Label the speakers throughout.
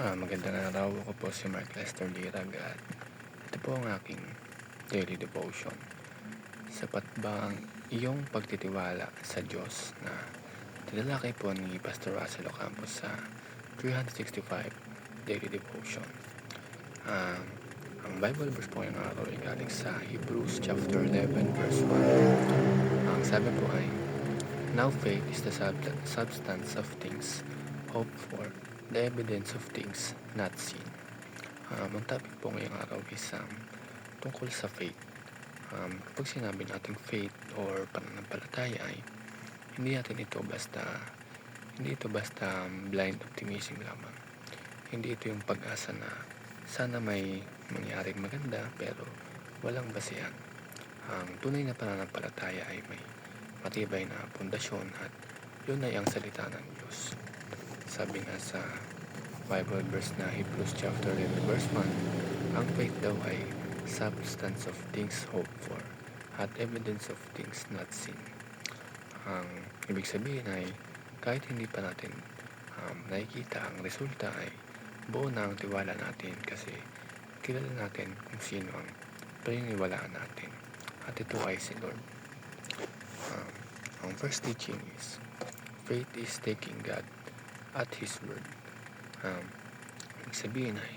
Speaker 1: Magandang araw. Ako po si Mark Lester Lirag at ito po ang aking daily devotion. Sapat ba ang iyong pagtitiwala sa Diyos na tinalakay po ni Pastor Russell Ocampo sa 365 daily devotion? Um, ang Bible verse po ngayong araw ay galing sa Hebrews chapter 11 verse 1. Ang sabi po ay, "Now faith is the substance of things hoped for, the evidence of things not seen." Ang topic po ngayong araw is tungkol sa faith. Kapag sinabi nating faith or pananampalataya ay hindi ito basta blind optimism lamang. Hindi ito yung pag-asa na sana may mangyaring maganda pero walang basehan. Ang tunay na pananampalataya ay may matibay na pundasyon at yun ay ang salita ng Diyos. Sabi nga sa Bible verse na Hebrews chapter 11 verse 1, ang faith daw ay substance of things hoped for at evidence of things not seen. Ang ibig sabihin ay kahit hindi pa natin nakikita ang resulta ay buo na ang tiwala natin kasi kilala natin kung sino ang paniniwalaan natin at ito ay si Lord. Ang first teaching is faith is taking God at His word. Ibig sabihin ay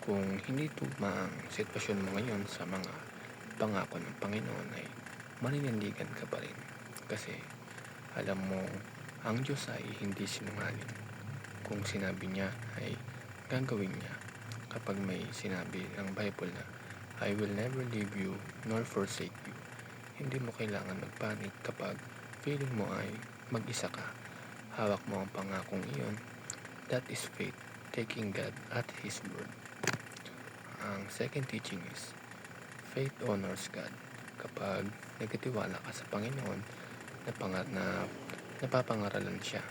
Speaker 1: kung hindi tugma ang sitwasyon mo ngayon sa mga pangako ng Panginoon ay maninindigan ka pa rin kasi alam mo ang Diyos ay hindi sinungaling. Kung sinabi niya ay gagawin niya. Kapag may sinabi ang Bible na I will never leave you nor forsake you, hindi mo kailangan magpanik kapag feeling mo ay mag-isa ka. Hawak mo ang pangakong iyon. That is faith, taking God at His word. Ang second teaching is faith honors God. Kapag nagtitiwala ka sa Panginoon, napapangaralan siya.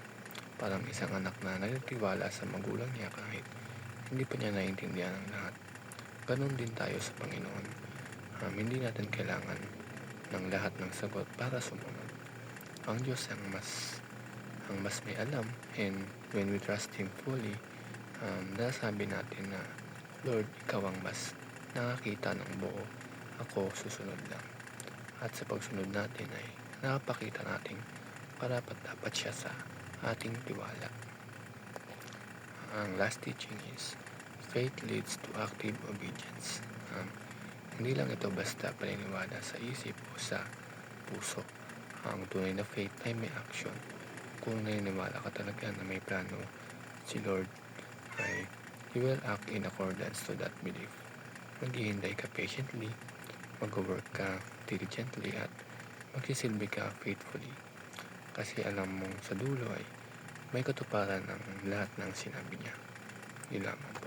Speaker 1: Parang isang anak na nagtitiwala sa magulang niya kahit hindi pa niya naiintindihan ang lahat. Ganon din tayo sa Panginoon. Hindi natin kailangan ng lahat ng sagot para sumunod. Ang Diyos ang mas may alam, and when we trust Him fully, nasabi natin na Lord, Ikaw ang mas nakakita ng buo, ako susunod lang. At sa pagsunod natin ay nakapakita natin dapat siya sa ating tiwala. Ang last teaching is faith leads to active obedience. Hindi lang ito basta paniniwala sa isip o sa puso. Ang tunay na faith ay may action. Kung naniniwala ka talaga na may plano si Lord, ay He will act in accordance to that belief. Maghihintay ka patiently, mag-work ka diligently at magsisilbi ka faithfully. Kasi alam mong sa dulo ay may katuparan ng lahat ng sinabi niya. Yun lamang po.